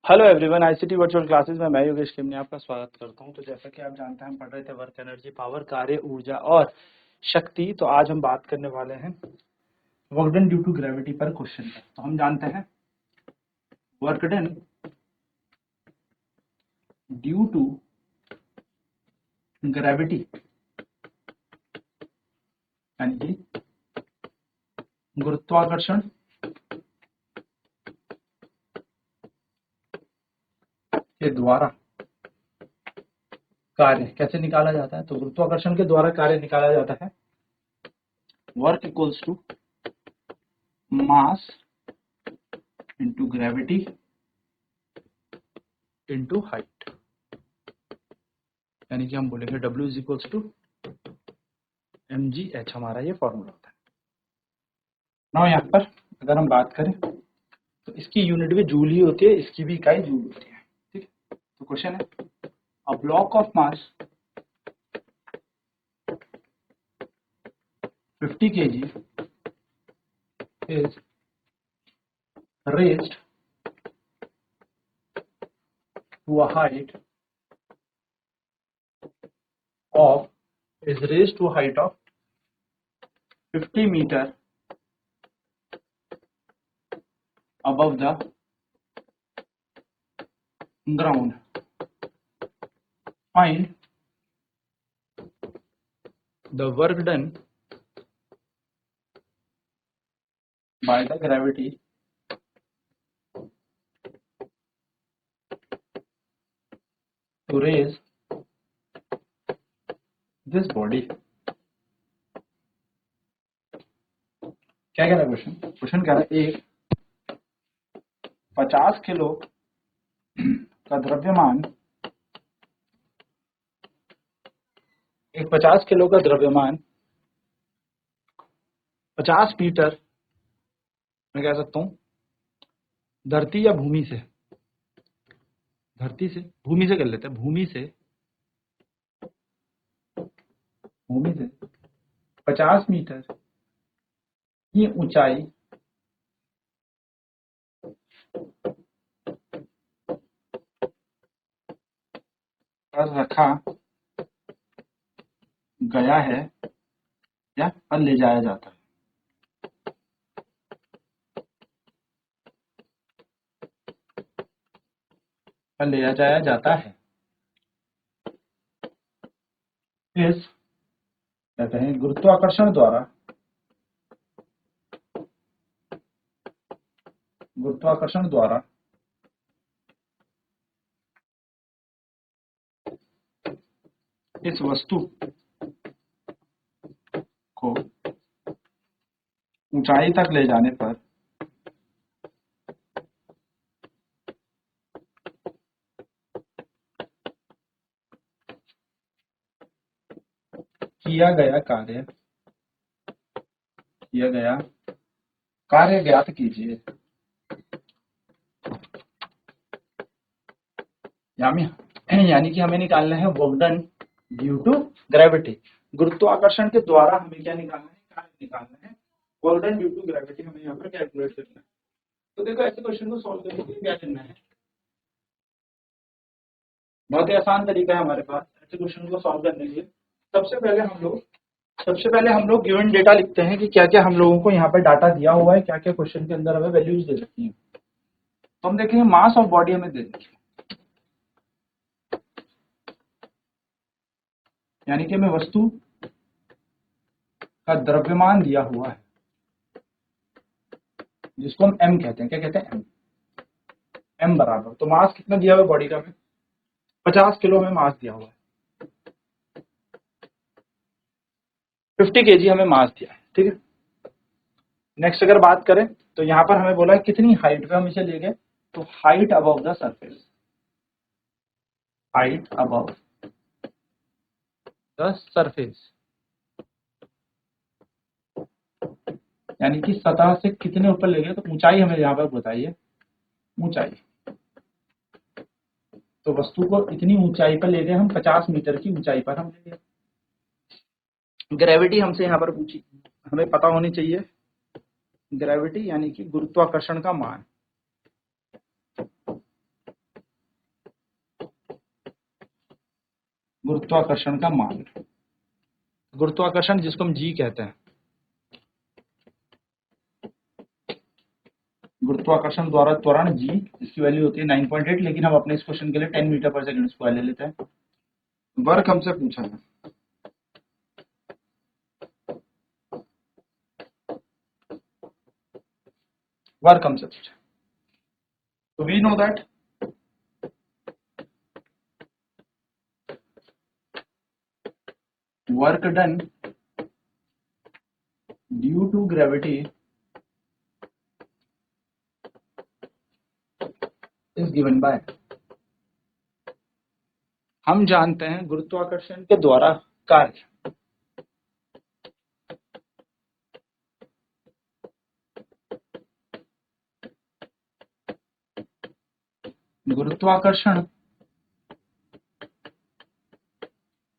Hello everyone, ICT virtual classes में मैं योगेश किमने आपका स्वागत करता हूं। तो जैसा कि आप जानते हैं, हम पढ़ रहे थे वर्क एनर्जी, पावर, कार्य, ऊर्जा और शक्ति। तो आज हम बात करने वाले हैं work done due to gravity पर क्वेश्चन पर। तो हम जानते हैं work done due to gravity यानी कि गुरुत्वाकर्षण के द्वारा कार्य कैसे निकाला जाता है। तो गुरुत्वाकर्षण के द्वारा कार्य निकाला जाता है work equals to mass into gravity into height, यानी कि हम बोलेंगे W is equals to mgh, हमारा ये फॉर्मूला होता है ना। यहाँ पर अगर हम बात करें तो इसकी यूनिट भी जूल ही होती है, इसकी भी इकाई जूल होती है। ठीक है, तो क्वेश्चन है a block of mass 50 kg is raised to a height of 50 meter above the ground. Find the work done by the gravity to raise this body. क्या कह रहा है क्वेश्चन? क्वेश्चन कह रहा है एक 50 किलो का द्रव्यमान, एक 50 किलो का द्रव्यमान 50 मीटर, मैं कह सकता हूं धरती या भूमि से, धरती से भूमि से कर लेते हैं, भूमि से 50 मीटर की ऊंचाई पर रखा गया है या पर ले जाया जाता है। पर ले जाया जाता है इस कहते हैं गुरुत्वाकर्षण द्वारा, गुरुत्वाकर्षण द्वारा इस वस्तु को ऊंचाई तक ले जाने पर किया गया कार्य ज्ञात कीजिए। यानी कि हमें निकालना है work done due to gravity. गुरुत्वाकर्षण के द्वारा हमें क्या निकालना है? कार्य निकालना है। Work done due to gravity हमें यहाँ पर कैलकुलेट करना है। तो देखो, ऐसे क्वेश्चन को सॉल्व करने के लिए क्या करना है, बहुत ही आसान तरीका है हमारे पास ऐसे क्वेश्चन को सॉल्व करने के लिए। सबसे पहले हम लोग गिवन डेटा लिखते हैं कि क्या क्या हम लोगों को यहाँ पर डाटा दिया हुआ है, क्या क्या क्वेश्चन के अंदर हमें वैल्यूज दे रखी है। तो हम देखेंगे मास ऑफ बॉडी हमें दे रखी है, यानी कि हमें वस्तु का द्रव्यमान दिया हुआ है जिसको हम m कहते हैं। क्या कहते हैं? m बराबर, तो मास कितना दिया हुआ है बॉडी का? हमें 50 किलो में मास दिया हुआ है, 50 kg हमें मास दिया है। ठीक है, नेक्स्ट अगर बात करें तो यहाँ पर हमें बोला है कितनी हाइट पे हम इसे ले गए, तो height above the surface, height above the surface, यानी कि सतह से कितने ऊपर ले गए। तो ऊंचाई हमें यहाँ पर बताइए, ऊंचाई। तो वस्तु को इतनी ऊंचाई पर ले गए हम, 50 मीटर की ऊंचाई पर हम ले गए। ग्रेविटी हमसे यहाँ पर पूछी, हमें पता होनी चाहिए ग्रेविटी यानी कि गुरुत्वाकर्षण का मान। गुरुत्वाकर्षण का मान, गुरुत्वाकर्षण जिसको हम जी कहते हैं, गुरुत्वाकर्षण द्वारा त्वरण जी, इसकी वैल्यू होती है 9.8, लेकिन हम अपने इस क्वेश्चन के लिए 10 मीटर पर सेकंड स्क्वायर ले लेते हैं। वर्क हमसे पूछा है, वर्क हमसे पूछा, तो we know that work done due to gravity is given by, हम जानते हैं गुरुत्वाकर्षण के द्वारा कार्य, गुरुत्वाकर्षण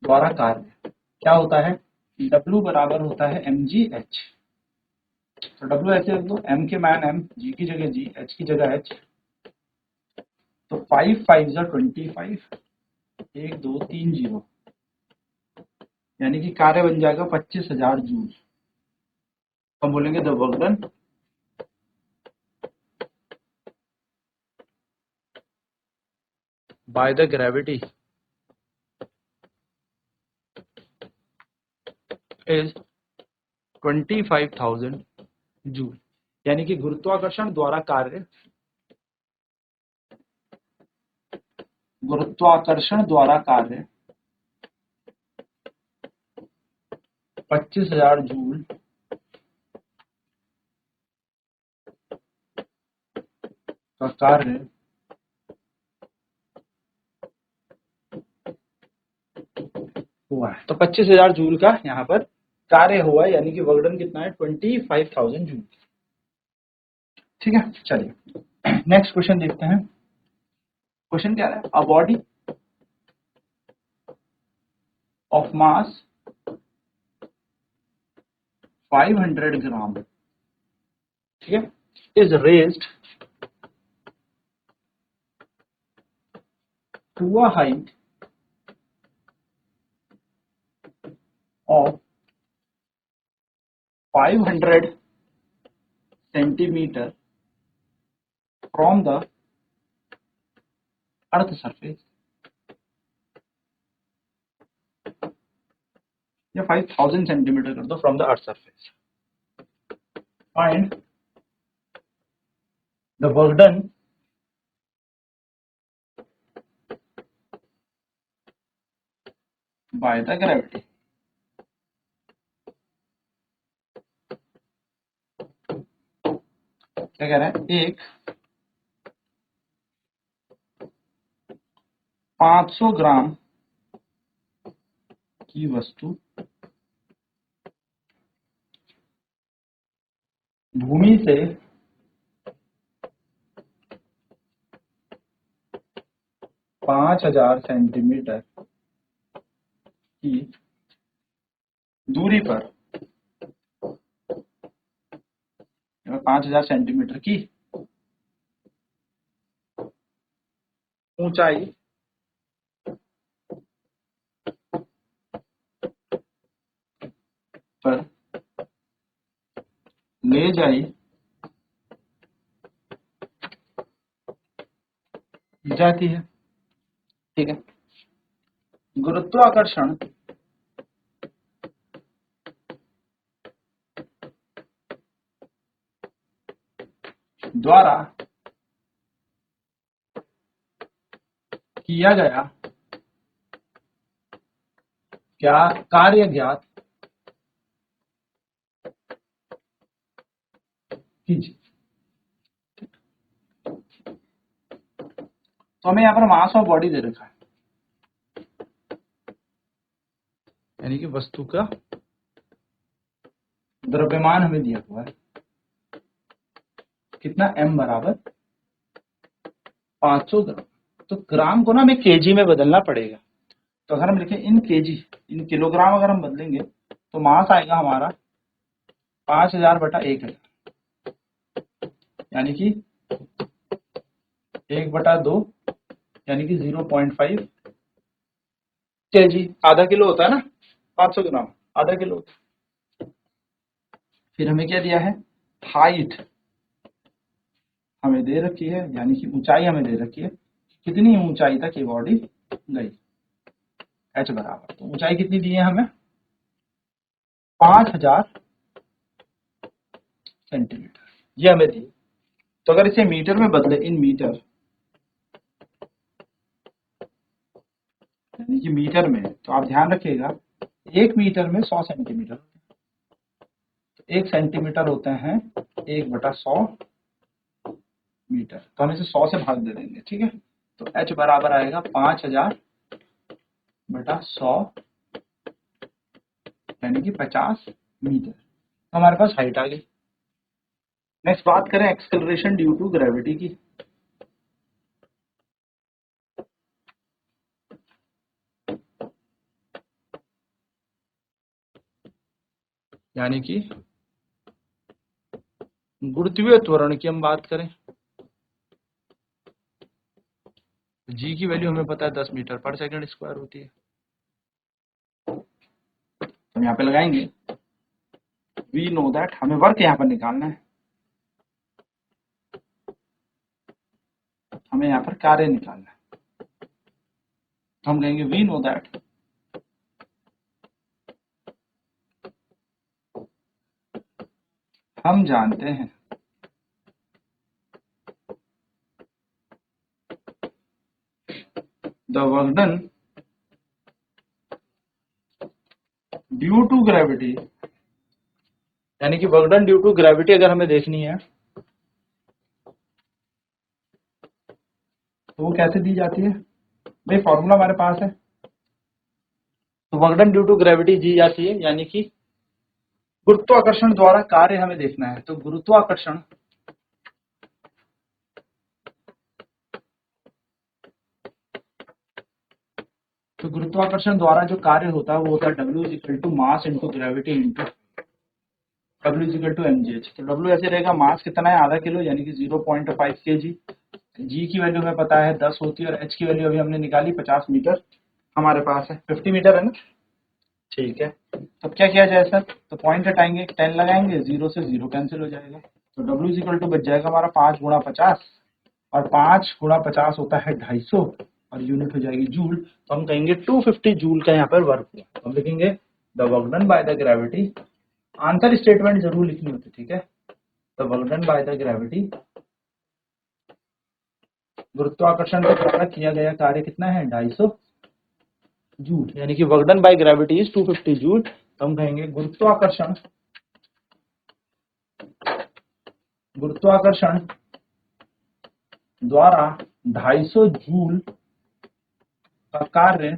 द्वारा कार्य क्या होता है, W बराबर होता है mgh, तो W ऐसे लिख दो, m के मान m, g की जगह g, h की जगह h, तो 5 5 जा 25, 1 2 3 0, यानी कि कार्य बन जाएगा 25,000 जूल। हम बोलेंगे the work done by the gravity is 25,000 joule, यानी कि गुरुत्वाकर्षण द्वारा कार्य, गुरुत्वाकर्षण द्वारा कार्य 25,000 जूल का कार्य हुआ है। तो 25,000 जूल का यहाँ पर कार्य हुआ है, यानी कि वर्क डन कितना है, 25,000 जूल। ठीक है, चलिए नेक्स्ट क्वेश्चन देखते हैं। क्वेश्चन क्या है, a body of mass 500 gram, ठीक है, is raised to a height of 500 centimeter from the earth surface, या 5000 सेंटीमीटर कर दो from the earth surface, find the work done by the gravity. क्या कह रहा है, एक 500 ग्राम की वस्तु भूमि से 5,000 सेंटीमीटर की दूरी पर, 5,000 सेंटीमीटर की ऊंचाई पर ले जाई जाती है। ठीक है, गुरुत्वाकर्षण द्वारा किया गया क्या कार्य ज्ञात कीजिए। तो हमें यहाँ पर मास ऑफ बॉडी दे रखा है, यानी कि वस्तु का द्रव्यमान हमें दिया हुआ है, कितना, m बराबर 500 ग्राम। तो ग्राम को ना हमें केजी में बदलना पड़ेगा, तो अगर हम लिखें इन केजी, इन किलोग्राम अगर हम बदलेंगे तो मास आएगा हमारा 5,000 बटा 1,000, यानी कि 1/2, यानी कि 0.5, केजी, आधा किलो होता है ना, 500 ग्राम आधा किलो होता है। फिर हमें क्या दिया है, हाइट हमें दे रखी है, यानी कि ऊंचाई हमें दे रखी है, कितनी ऊंचाई तक ये बॉडी गई, एच बराबर, तो ऊंचाई कितनी दी है हमें, 5000 सेंटीमीटर, ये हमें दी। तो अगर इसे मीटर में बदले, इन मीटर, यानी कि मीटर में, तो आप ध्यान रखिएगा 1 मीटर में 100 सेंटीमीटर, तो 1 सेंटीमीटर होते हैं 1/100 मीटर, तो हम इसे 100 से भाग दे देंगे, ठीक है। तो h बराबर आएगा 5000/100, यानी कि 50 मीटर, तो हमारे पास हाइट आ गई। नेक्स्ट बात करें एक्सेलरेशन ड्यू टू ग्रेविटी की। यानी कि गुरुत्वीय त्वरण की हम बात करें, जी की वैल्यू हमें पता है 10 मीटर पर सेकंड स्क्वायर होती है। हम यहाँ पे लगाएंगे, वी नो दैट, हमें वर्क यहाँ पर निकालना है, हमें यहाँ पर कार्य निकालना है, तो हम कहेंगे वी नो दैट हम जानते हैं the work done due to gravity, यानी कि work done due to gravity अगर हमें देखनी है तो वो कैसे दी जाती है, भाई फॉर्मूला हमारे पास है। तो work done due to gravity दी जाती है, यानी कि गुरुत्वाकर्षण द्वारा कार्य हमें देखना है, तो गुरुत्वाकर्षण द्वारा जो कार्य होता है वो होता है W is equal to mass into gravity into W is equal to mgh। तो W ऐसे रहेगा, मास कितना है, आधा किलो, यानी कि 0.5 kg, G की वैल्यू हमें पता है 10 होती है, और H की वैल्यू अभी हमने निकाली 50 मीटर हमारे पास है, 50 मीटर है ना, ठीक है। तो क्या किया जाए सर, तो पॉइंट हटाएंगे, 10 लगाएंगे, 0 से 0 कैंसिल हो जाएगा, तो W इज इक्वल टू बच जाएगा हमारा 5 गुणा 50, और 5 गुणा 50 होता है 250, और यूनिट हो जाएगी जूल, तो हम कहेंगे 250 जूल का यहाँ पर वर्क हुआ। हम लिखेंगे the work done by the gravity, answer statement जरूर लिखनी होती, ठीक है। The work done by the gravity, गुरुत्वाकर्षण के द्वारा किया गया कार्य कितना है, 250 जूल, यानी कि work done by gravity is 250 joule, तो हम कहेंगे गुरुत्वाकर्षण द्वारा 250 जूल का कार्य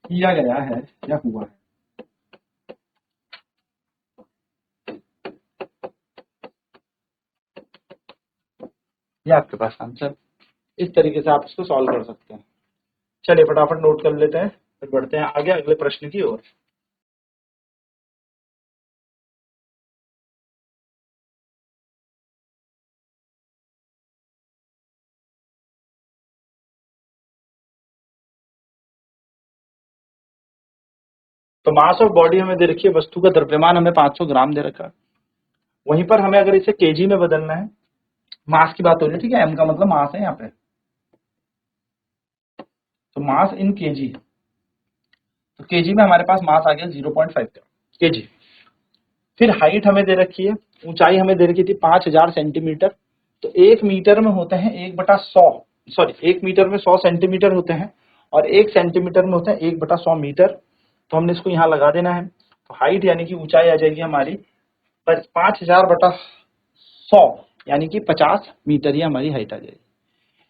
किया गया है या हुआ है। ये आपके पास आंसर, इस तरीके से आप इसको सॉल्व कर सकते हैं। चलिए फटाफट नोट कर लेते हैं, फिर बढ़ते हैं आगे अगले प्रश्न की ओर। तो मास ऑफ बॉडी हमें दे रखी है, वस्तु का द्रव्यमान हमें 500 ग्राम दे रखा है, वहीं पर हमें अगर इसे केजी में बदलना है, मास की बात हो रही है, ठीक है, एम का मतलब मास है यहाँ पे, तो मास इन केजी, तो केजी में हमारे पास मास आ गया 0.5 केजी। फिर हाइट हमें दे रखी है, ऊंचाई हमें दे रखी थी 5000 सेंटीमीटर, तो 1 मीटर में होते हैं 1/100, सॉरी 1 मीटर में 100 सेंटीमीटर होते हैं, और 1 सेंटीमीटर में होते हैं 1/100 मीटर, तो हमने इसको यहाँ लगा देना है। तो हाइट यानी कि ऊंचाई आ जाएगी हमारी 5000/100, यानी कि 50 मीटर, ये हमारी हाइट आ जाएगी।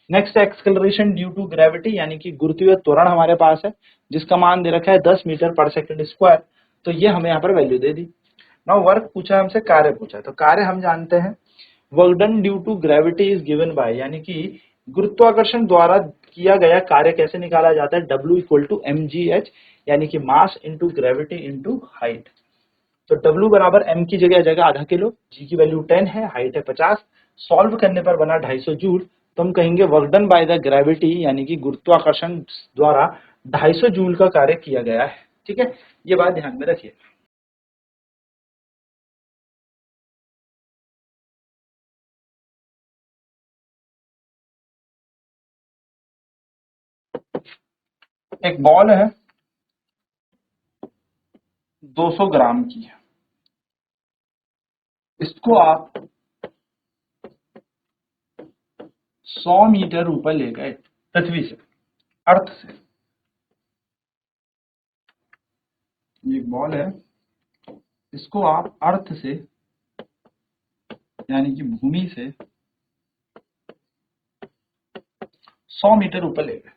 Next acceleration due to gravity, यानी कि गुरुत्वीय त्वरण हमारे पास है, जिसका मान दे रखा है 10 मीटर पर सेकंड स्क्वायर, तो ये हमें यहाँ पर वैल्यू दे दी। नाउ वर्क पूछा हमसे, कार्य पूछा, तो कार्य हम जानते हैं work done due to gravity is given by, यानी कि गुरुत्वाकर्षण द्वारा किया गया कार्य कैसे निकाला जाता है, W इक्वल टू mgh, यानी कि मास इंटू ग्रेविटी इंटू हाइट। तो W बराबर m की जगह आ जाएगा आधा किलो, G की वैल्यू 10 है, हाइट है 50, सॉल्व करने पर बना 250 जूल, तो हम कहेंगे work done by the gravity यानी कि गुरुत्वाकर्षण द्वारा 250 जूल का कार्य किया गया है। ठीक है, ये बात ध्यान में रखिए। एक बॉल है 200 ग्राम की, इसको आप 100 मीटर ऊपर ले गए पृथ्वी से, अर्थ से। ये एक बॉल है, इसको आप अर्थ से यानी कि भूमि से 100 मीटर ऊपर ले गए।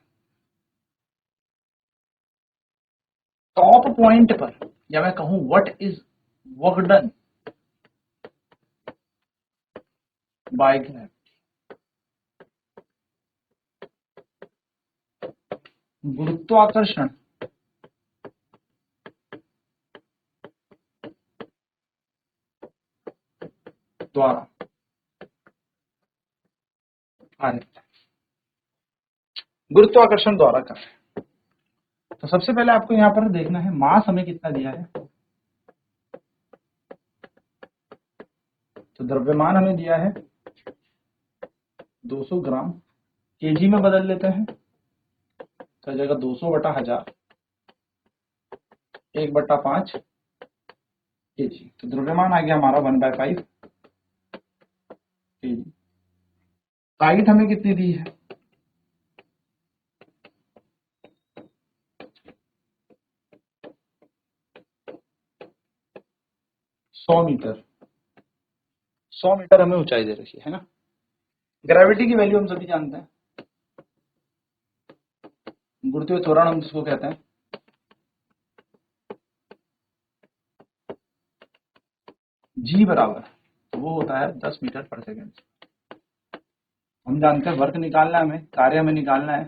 टॉप पॉइंट पर, या मैं कहूं what is work done by gravity, गुरुत्वाकर्षण द्वारा कार्य, गुरुत्वाकर्षण द्वारा कार्य। तो सबसे पहले आपको यहां पर देखना है मास हमें कितना दिया है। तो द्रव्यमान हमें दिया है 200 ग्राम, केजी में बदल लेते हैं तो जाएगा 200 बटा 1000, 1/5 केजी। तो द्रव्यमान आ गया हमारा 1/5 केजी। हाइट हमें कितनी दी है, सौ मीटर। 100 मीटर हमें ऊंचाई दे रखी है ना। ग्रेविटी की वैल्यू हम सभी जानते हैं, गुरुत्वीय त्वरण हम जिसको कहते हैं, जी बराबर, तो वो होता है 10 मीटर पर सेकेंड। हम जानते हैं वर्क निकालना है हमें, कार्य हमें निकालना है।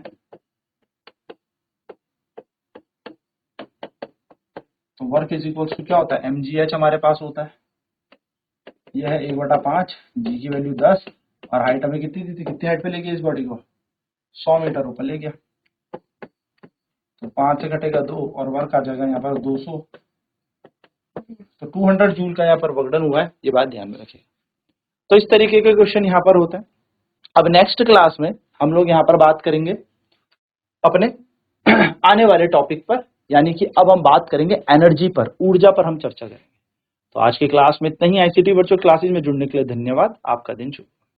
तो वर्क इज इक्वल टू क्या होता है, mgh हमारे पास होता है, यह है 1/5, जी की वैल्यू 10, और हाइट हमें कितनी दी थी, कितनी हाइट पे ले गया इस बॉडी को, 100 मीटर ऊपर ले गया। तो 5 से घटेगा 2 और वर्क आ जाएगा यहाँ पर 200। तो 200 जूल का यहाँ पर वर्कडन हुआ है, ये बात ध्यान में रखिए। तो इस तरीके के क्वेश्चन यहाँ पर होते हैं। अब नेक्स्ट क्लास में हम लोग यहाँ पर बात करेंगे अपने आने वाले टॉपिक पर, यानी कि अब हम बात करेंगे एनर्जी पर, ऊर्जा पर हम चर्चा करेंगे। तो आज की क्लास में इतना ही। आईसीटी वर्चुअल क्लासेस में जुड़ने के लिए धन्यवाद। आपका दिन शुभ।